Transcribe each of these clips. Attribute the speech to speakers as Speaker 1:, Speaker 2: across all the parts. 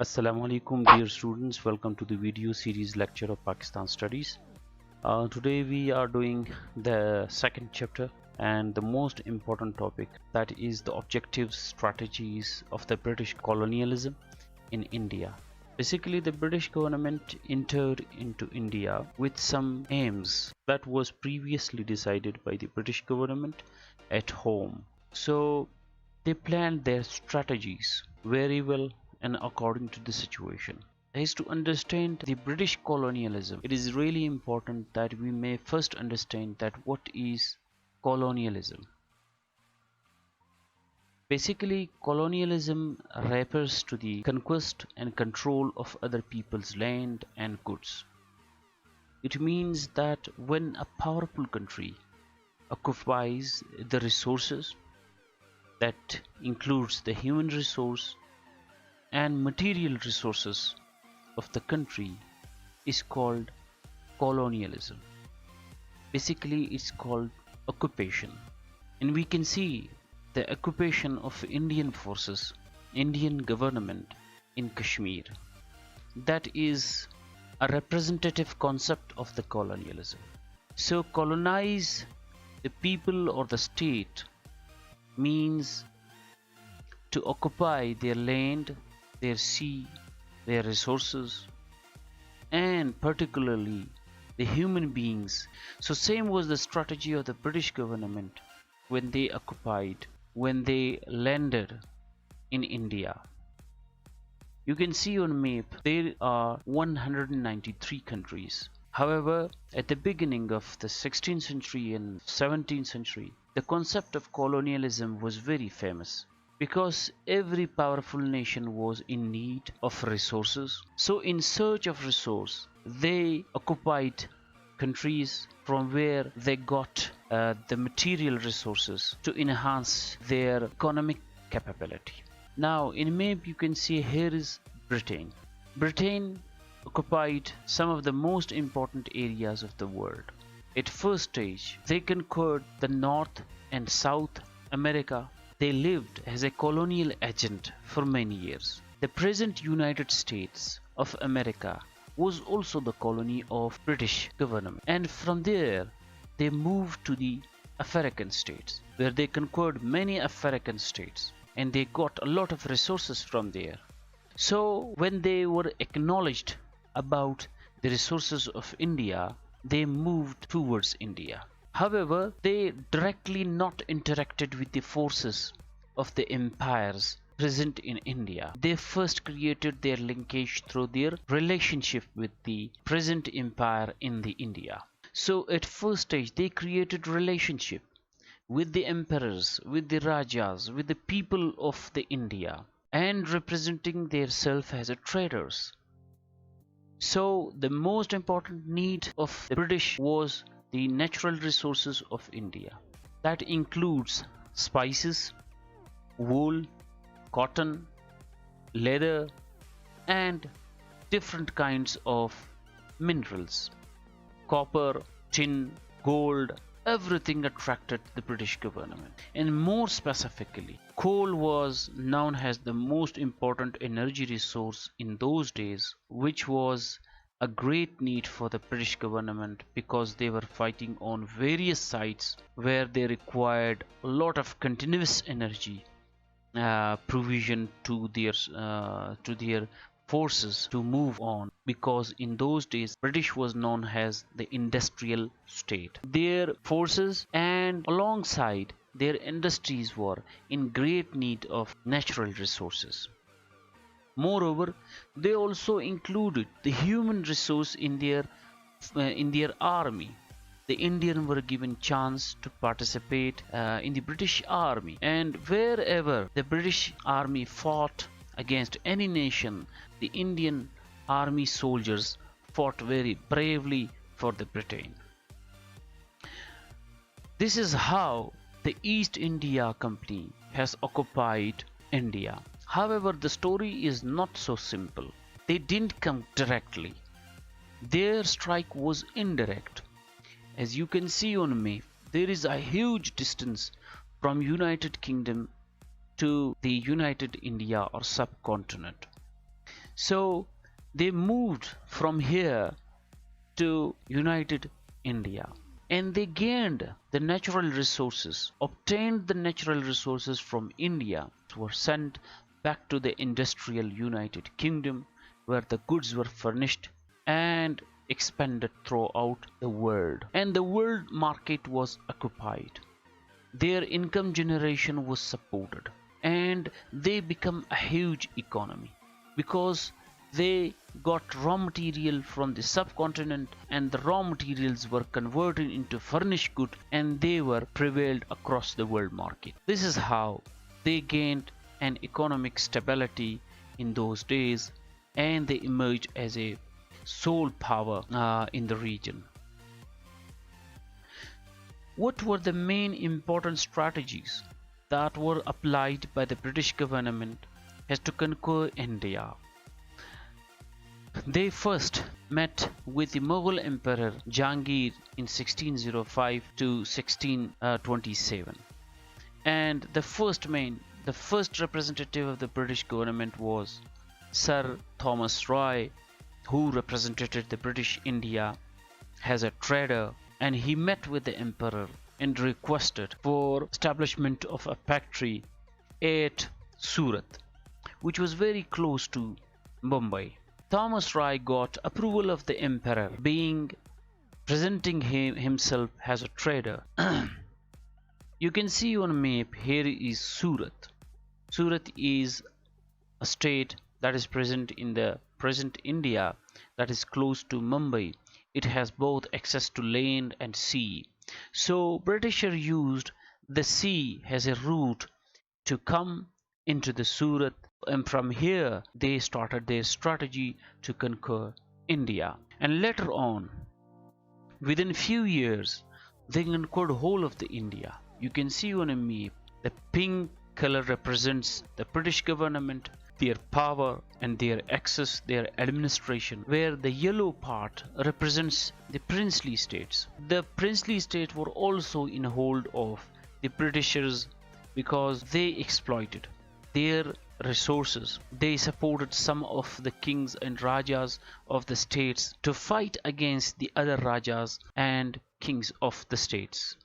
Speaker 1: Assalamu alaikum dear students, welcome to the video series lecture of Pakistan Studies. Today we are doing the second chapter and the most important topic, that is the objectives, strategies of the British colonialism in India. Basically, the British government entered into India with some aims that was previously decided by the British government at home. So they planned their strategies very well and according to the situation. Is to understand the British colonialism, it is really important that we may first understand that what is colonialism. Basically, colonialism refers to the conquest and control of other people's land and goods. It means that when a powerful country occupies the resources, that includes the human resource and material resources of the country, is called colonialism. Basically, it's called occupation. And we can see the occupation of Indian forces, Indian government in Kashmir. That is a representative concept of the colonialism. So colonize the people or the state means to occupy their land, their sea, their resources, and particularly the human beings. So same was the strategy of the British government when they occupied, when they landed in India. You can see on map there are 193 countries. However, at the beginning of the 16th century and 17th century, the concept of colonialism was very famous, because every powerful nation was in need of resources. So in search of resource, they occupied countries from where they got the material resources to enhance their economic capability. Now in map you can see here is Britain. Britain occupied some of the most important areas of the world. At first stage, they conquered the North and South America. They lived as a colonial agent for many years. The present United States of America was also the colony of British government, and from there they moved to the African states, where they conquered many African states and they got a lot of resources from there. So when they were acknowledged about the resources of India, they moved towards India. However, they directly not interacted with the forces of the empires present in India. They first created their linkage through their relationship with the present empire in the India. So at first stage they created relationship with the emperors, with the rajas, with the people of the India, and representing themselves as traders. So the most important need of the British was the natural resources of India. That includes spices, wool, cotton, leather, and different kinds of minerals. Copper, tin, gold, everything attracted the British government. And more specifically, coal was known as the most important energy resource in those days, which was a great need for the British government, because they were fighting on various sites where they required a lot of continuous energy provision to their forces to move on, because in those days British was known as the industrial state. Their forces and alongside their industries were in great need of natural resources. Moreover, they also included the human resource in their army. The Indians were given chance to participate in the British army, and wherever the British army fought against any nation, the Indian army soldiers fought very bravely for the Britain. This is how the East India Company has occupied India. However, the story is not so simple. They didn't come directly. Their strike was indirect. As you can see on map, there is a huge distance from United Kingdom to the United India or subcontinent. So they moved from here to United India, and they gained the natural resources, obtained the natural resources from India, were sent back to the industrial United Kingdom, where the goods were furnished and expanded throughout the world, and the world market was occupied. Their income generation was supported, and they become a huge economy because they got raw material from the subcontinent, and the raw materials were converted into furnished goods, and they were prevailed across the world market. This is how they gained an economic stability in those days, and they emerged as a sole power in the region. What were the main important strategies that were applied by the British government as to conquer India? They first met with the Mughal Emperor Jahangir in 1605 to 1627, and the first representative of the British government was Sir Thomas Roy, who represented the British India as a trader, and he met with the emperor and requested for establishment of a factory at Surat, which was very close to Mumbai. Thomas Roy got approval of the emperor, being presenting himself as a trader. You can see on a map, here is Surat. Surat is a state that is present in the present India, that is close to Mumbai. It has both access to land and sea. So Britisher used the sea as a route to come into the Surat, and from here they started their strategy to conquer India. And later on, within few years, they conquered whole of the India. You can see on a map, the pink color represents the British government, their power and their access, their administration, where the yellow part represents the princely states. The princely states were also in hold of the Britishers because they exploited their resources. They supported some of the kings and rajas of the states to fight against the other rajas and kings of the states.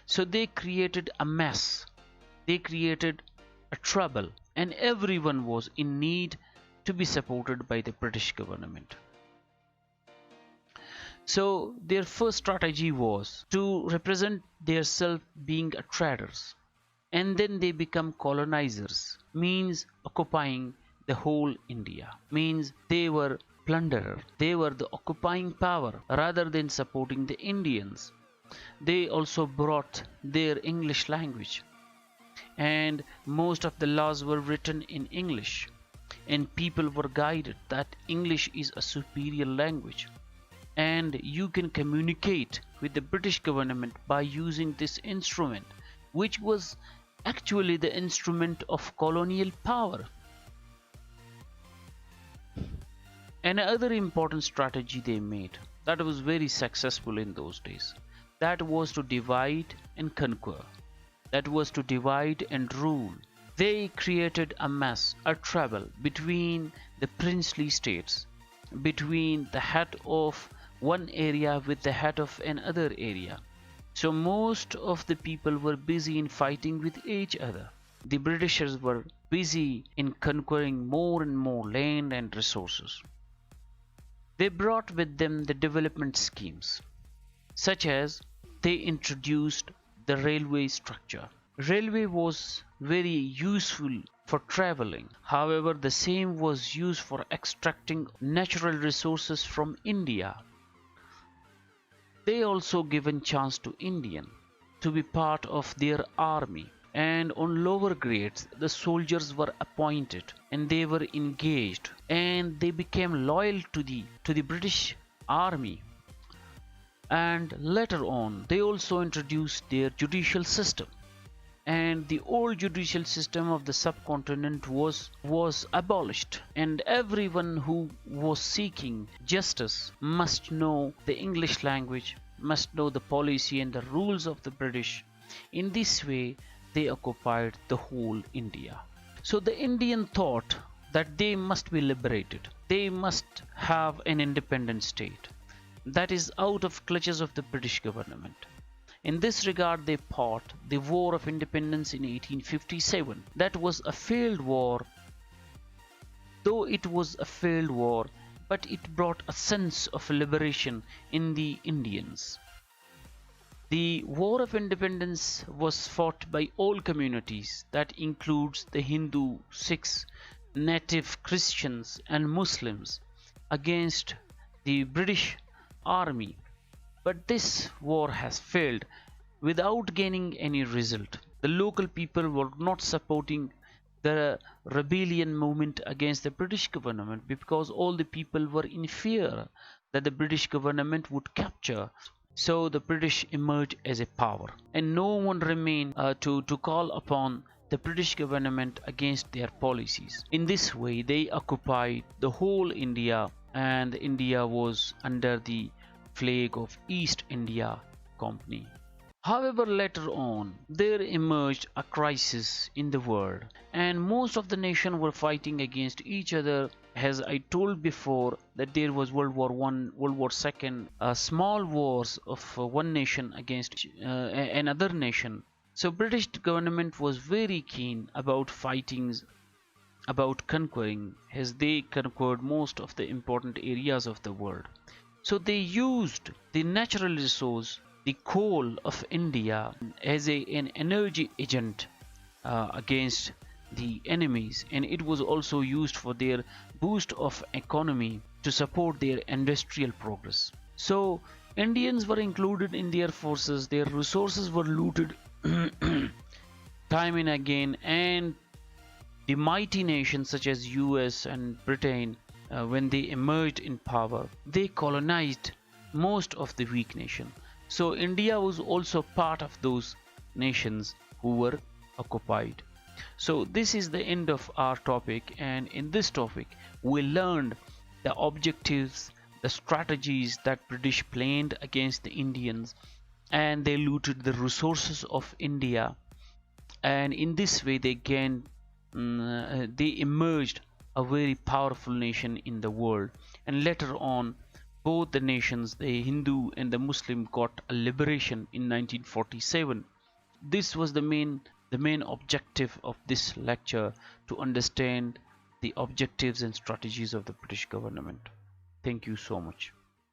Speaker 1: So they created a mess. They created a trouble, and everyone was in need to be supported by the British government. So their first strategy was to represent themselves being traders, and then they become colonizers, means occupying the whole India, means they were plunderer, they were the occupying power rather than supporting the Indians. They also brought their English language, and most of the laws were written in English, and people were guided that English is a superior language, and you can communicate with the British government by using this instrument, which was actually the instrument of colonial power. Another important strategy they made that was very successful in those days, that was to divide and conquer, that was to divide and rule. They created a mess, a trouble between the princely states, between the head of one area with the head of another area. So most of the people were busy in fighting with each other. The Britishers were busy in conquering more and more land and resources. They brought with them the development schemes, such as they introduced the railway structure. Railway was very useful for traveling. However, the same was used for extracting natural resources from India. They also given chance to Indian to be part of their army, and on lower grades the soldiers were appointed and they were engaged and they became loyal to the British army. And later on they also introduced their judicial system, and the old judicial system of the subcontinent was abolished, and everyone who was seeking justice must know the English language, must know the policy and the rules of the British. In this way they occupied the whole India. So the Indian thought that they must be liberated. They must have an independent state that is out of clutches of the British government. In this regard, they fought the War of Independence in 1857. That was a failed war, though it was a failed war, but it brought a sense of liberation in the Indians. The War of Independence was fought by all communities, that includes the Hindu, Sikhs, native Christians, and Muslims, against the British Army. But this war has failed without gaining any result. The local people were not supporting the rebellion movement against the British government because all the people were in fear that the British government would capture. So the British emerged as a power, and no one remained to call upon the British government against their policies. In this way, they occupied the whole India, and India was under the flag of East India Company. However, later on, there emerged a crisis in the world, and most of the nations were fighting against each other. As I told before, that there was World War One, World War Second, small wars of one nation against another nation. So British government was very keen about fighting, about conquering, as they conquered most of the important areas of the world. So they used the natural resource, the coal of India, as an energy agent against the enemies, and it was also used for their boost of economy to support their industrial progress. So Indians were included in their forces, their resources were looted time and again, and the mighty nations such as US and Britain, when they emerged in power, they colonized most of the weak nation. So India was also part of those nations who were occupied. So this is the end of our topic, and in this topic we learned the objectives, the strategies that British planned against the Indians, and they looted the resources of India, and in this way they gained they emerged a very powerful nation in the world. And later on, both the nations, the Hindu and the Muslim, got a liberation in 1947. This was the main objective of this lecture, to understand the objectives and strategies of the British government. Thank you so much.